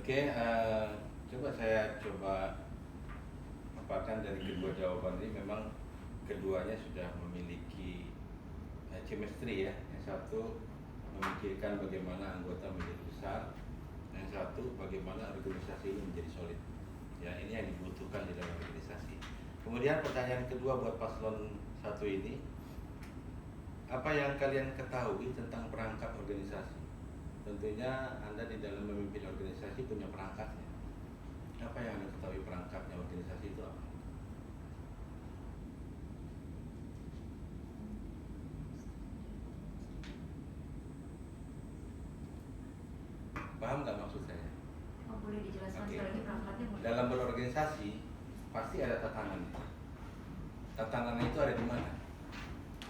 Oke, coba saya paparkan dari kedua jawaban ini. Memang keduanya sudah memiliki chemistry ya. Yang satu memikirkan bagaimana anggota menjadi besar, yang satu bagaimana organisasi ini menjadi solid. Ya, ini yang dibutuhkan di dalam organisasi. Kemudian pertanyaan kedua buat paslon satu ini, apa yang kalian ketahui tentang perangkat organisasi? Tentunya Anda di dalam memimpin organisasi punya perangkatnya. Apa yang Anda ketahui perangkatnya organisasi itu apa? Paham nggak maksud saya? Oh, boleh dijelaskan Oke. sekali lagi perangkatnya? Dalam berorganisasi pasti ada tatanannya. Tatanannya itu ada di mana?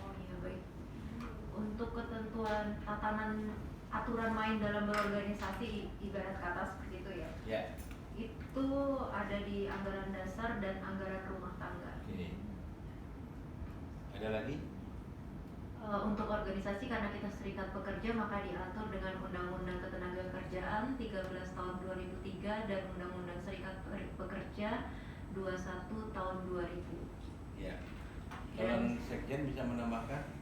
Oh iya, baik. Untuk ketentuan tatanan aturan main dalam berorganisasi, ibarat kata seperti itu ya, Ya. itu ada di anggaran dasar dan anggaran rumah tangga. Oke. Ada lagi? Untuk organisasi, karena kita serikat pekerja, maka diatur dengan Undang-Undang Ketenagakerjaan 13 tahun 2003 dan Undang-Undang Serikat Pekerja 21 tahun 2000. Ya. Kalau Sekjen bisa menambahkan?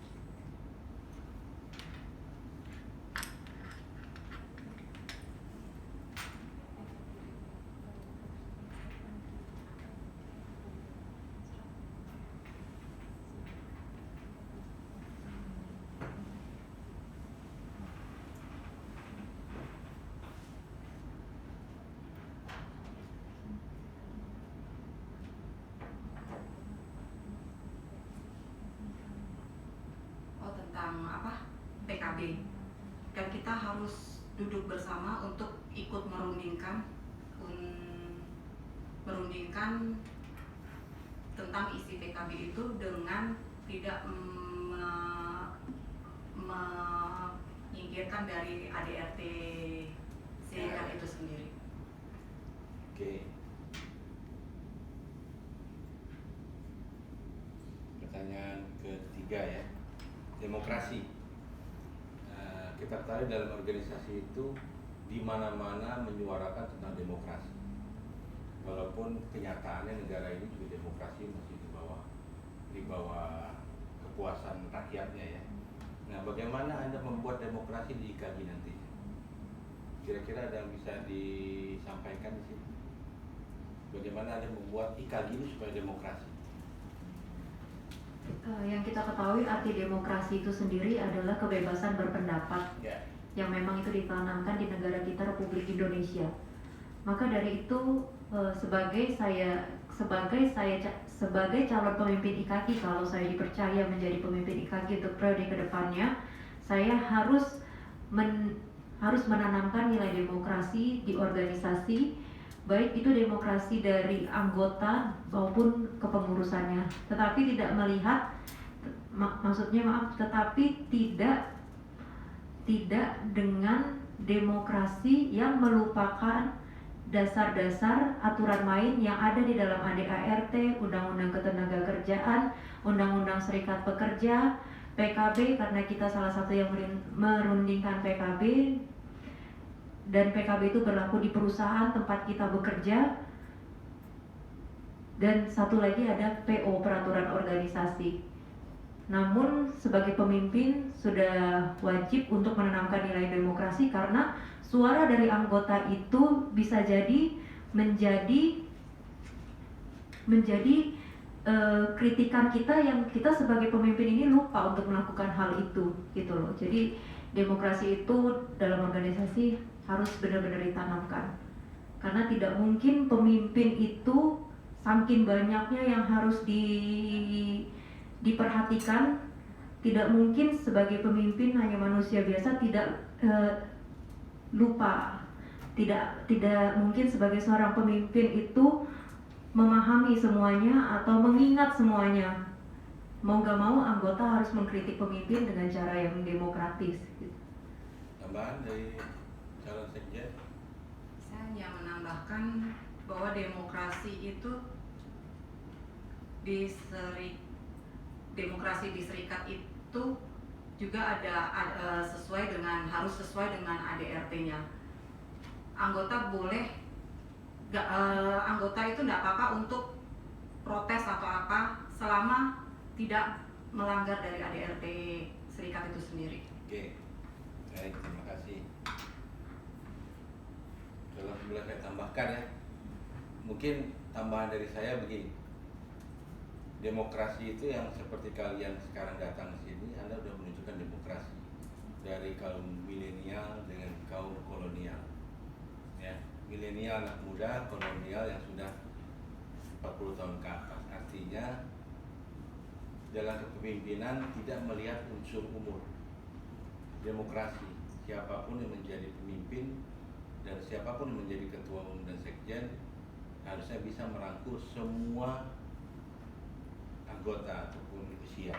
Tentang PKB, dan kita harus duduk bersama untuk ikut merundingkan tentang isi PKB itu dengan tidak menyingkirkan dari ADRT serikat itu sendiri. Oke. Pertanyaan ketiga ya, demokrasi. Kita ketahui dalam organisasi itu di mana-mana menyuarakan tentang demokrasi. Walaupun kenyataannya negara ini juga demokrasi masih di bawah kepuasan rakyatnya ya. Nah, bagaimana Anda membuat demokrasi di IKAGI nanti? Kira-kira ada yang bisa disampaikan di sini? Bagaimana Anda membuat IKAGI ini supaya demokrasi? Yang kita ketahui arti demokrasi itu sendiri adalah kebebasan berpendapat, Ya. yang memang itu ditanamkan di negara kita, Republik Indonesia. Maka dari itu sebagai calon pemimpin IKAGI, kalau saya dipercaya menjadi pemimpin IKAGI untuk periode kedepannya, saya harus menanamkan nilai demokrasi di organisasi, baik itu demokrasi dari anggota maupun kepengurusannya, tetapi tidak melihat tetapi tidak dengan demokrasi yang melupakan dasar-dasar aturan main yang ada di dalam ADART, Undang-Undang Ketenagakerjaan, Undang-Undang Serikat Pekerja, PKB, karena kita salah satu yang merundingkan PKB, dan PKB itu berlaku di perusahaan tempat kita bekerja, dan satu lagi ada PO, peraturan organisasi. Namun sebagai pemimpin sudah wajib untuk menanamkan nilai demokrasi, karena suara dari anggota itu bisa jadi menjadi kritikan kita yang kita sebagai pemimpin ini lupa untuk melakukan hal itu, gitu loh. Jadi demokrasi itu dalam organisasi harus benar-benar ditanamkan, karena tidak mungkin pemimpin itu saking banyaknya yang harus diperhatikan. Tidak mungkin sebagai pemimpin hanya manusia biasa tidak lupa. Tidak mungkin sebagai seorang pemimpin itu memahami semuanya atau mengingat semuanya. Mau gak mau anggota harus mengkritik pemimpin dengan cara yang demokratis. Tambahan dari calon sekjen? Saya hanya menambahkan bahwa demokrasi itu demokrasi di serikat itu juga harus sesuai dengan ADRT-nya. anggota boleh anggota itu tidak apa-apa untuk protes atau apa selama tidak melanggar dari ADRT serikat itu sendiri. Oke, baik, terima kasih. Kalau boleh saya tambahkan ya, mungkin tambahan dari saya begini. Demokrasi itu yang seperti kalian sekarang datang ke sini, Anda sudah menunjukkan demokrasi dari kaum milenial dengan kaum kolonial. Ya, milenial anak muda, kolonial yang sudah 40 tahun ke atas. Artinya dalam kepemimpinan tidak melihat unsur umur. Demokrasi, siapapun yang menjadi pemimpin dan siapapun yang menjadi ketua umum dan sekjen harusnya bisa merangkul semua anggota ataupun usia.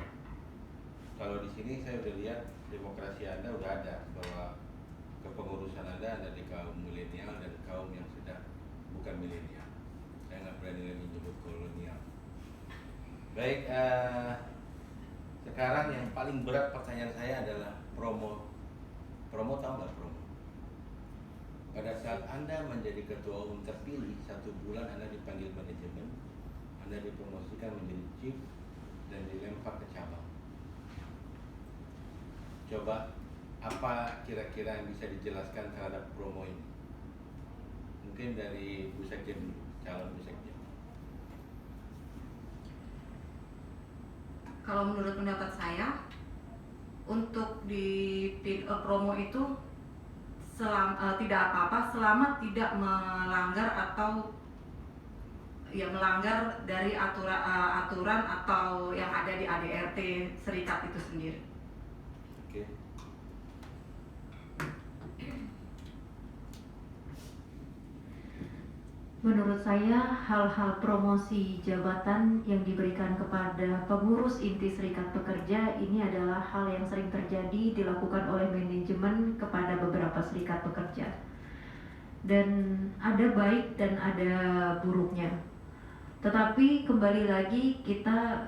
Kalau di sini saya udah lihat demokrasi Anda udah ada, bahwa kepengurusan Anda ada di kaum milenial dan kaum yang sudah bukan milenial. Saya nggak berani lagi menyebut kolonial. Baik, sekarang yang paling berat pertanyaan saya adalah promo. Promo tahu nggak promo? Pada saat Anda menjadi ketua umum terpilih, 1 bulan Anda dipanggil manajemen, Anda dipromosikan menjadi chief dan dilempar ke cabang. Coba apa kira-kira yang bisa dijelaskan terhadap promo ini? Mungkin dari Bu Sekjen dulu, calon Bu Sekjen. Kalau menurut pendapat saya, untuk di promo itu tidak apa-apa selama tidak melanggar atau ya melanggar dari aturan atau yang ada di ADRT serikat itu sendiri. Oke. Menurut saya, hal-hal promosi jabatan yang diberikan kepada pengurus inti serikat pekerja ini adalah hal yang sering terjadi dilakukan oleh manajemen kepada beberapa serikat pekerja. Dan ada baik dan ada buruknya. Tetapi kembali lagi, kita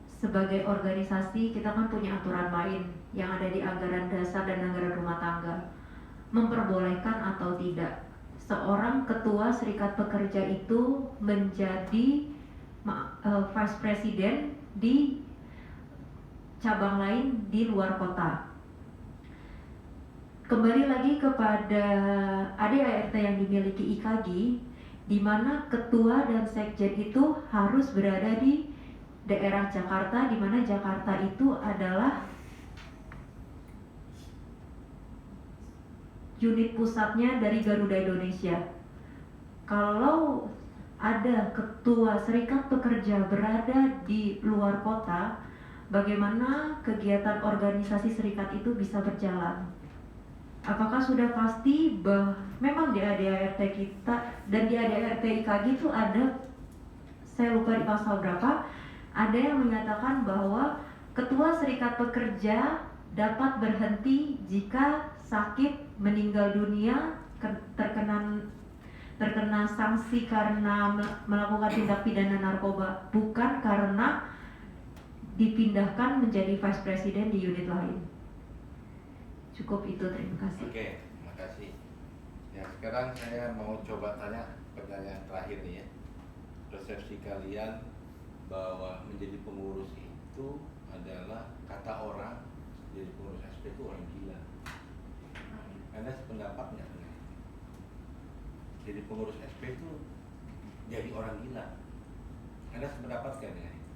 sebagai organisasi, kita kan punya aturan main yang ada di anggaran dasar dan anggaran rumah tangga. Memperbolehkan atau tidak seorang ketua serikat pekerja itu menjadi vice president di cabang lain di luar kota. Kembali lagi kepada ADART yang dimiliki IKAGI, di mana ketua dan sekjen itu harus berada di daerah Jakarta, di mana Jakarta itu adalah unit pusatnya dari Garuda Indonesia. Kalau ada ketua serikat pekerja berada di luar kota, bagaimana kegiatan organisasi serikat itu bisa berjalan? Apakah sudah pasti memang di ADART kita dan di ADART IKAGI itu ada, saya lupa di pasal berapa, ada yang menyatakan bahwa ketua serikat pekerja dapat berhenti jika sakit, meninggal dunia, terkena sanksi karena melakukan tindak pidana narkoba, bukan karena dipindahkan menjadi vice president di unit lain. Cukup itu, terima kasih. Oke, terima kasih. Ya, sekarang saya mau coba tanya pertanyaan terakhir nih ya. Persepsi kalian bahwa menjadi pengurus itu adalah, kata orang, jadi pengurus SP itu orang gila. Anda sependapat nggak dengan itu? Jadi pengurus SP itu jadi orang gila. Anda sependapat nggak dengan itu?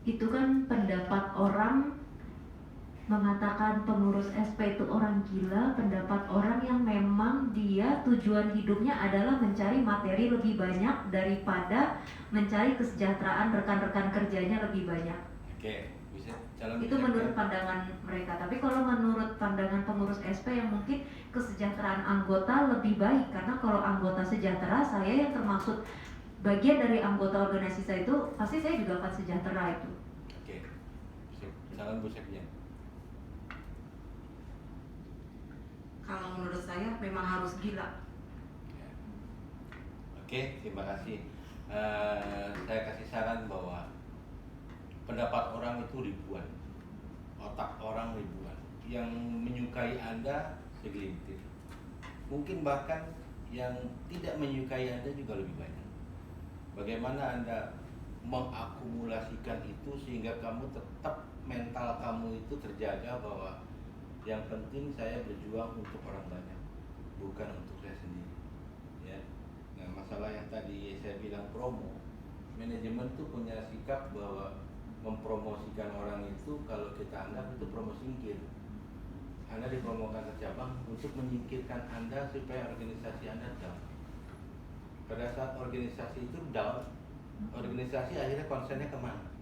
Itu kan pendapat orang mengatakan pengurus SP itu orang gila, pendapat orang yang memang dia tujuan hidupnya adalah mencari materi lebih banyak daripada mencari kesejahteraan rekan-rekan kerjanya lebih banyak. Oke, bisa calon Itu menurut pandangan mereka. Tapi kalau menurut pandangan pengurus SP yang mungkin kesejahteraan anggota lebih baik, karena kalau anggota sejahtera, saya yang termasuk bagian dari anggota organisasi saya itu, pasti saya juga akan sejahtera itu. Oke, calon Bu Sekjen. Kalau menurut saya memang harus gila. Ya. Oke, terima kasih. saya kasih saran bahwa pendapat orang itu ribuan, otak orang ribuan, yang menyukai Anda segelintir, mungkin bahkan yang tidak menyukai Anda juga lebih banyak. Bagaimana Anda mengakumulasikan itu sehingga kamu tetap mental kamu itu terjaga bahwa yang penting saya berjuang untuk orang banyak, bukan untuk saya sendiri. Ya. Nah, masalah yang tadi saya bilang promo, manajemen tuh punya sikap bahwa mempromosikan orang itu kalau kita anggap itu promo singkir. Anda dipromokan ke cabang untuk menyingkirkan Anda supaya organisasi Anda down. Pada saat organisasi itu down, organisasi akhirnya konsennya kemana?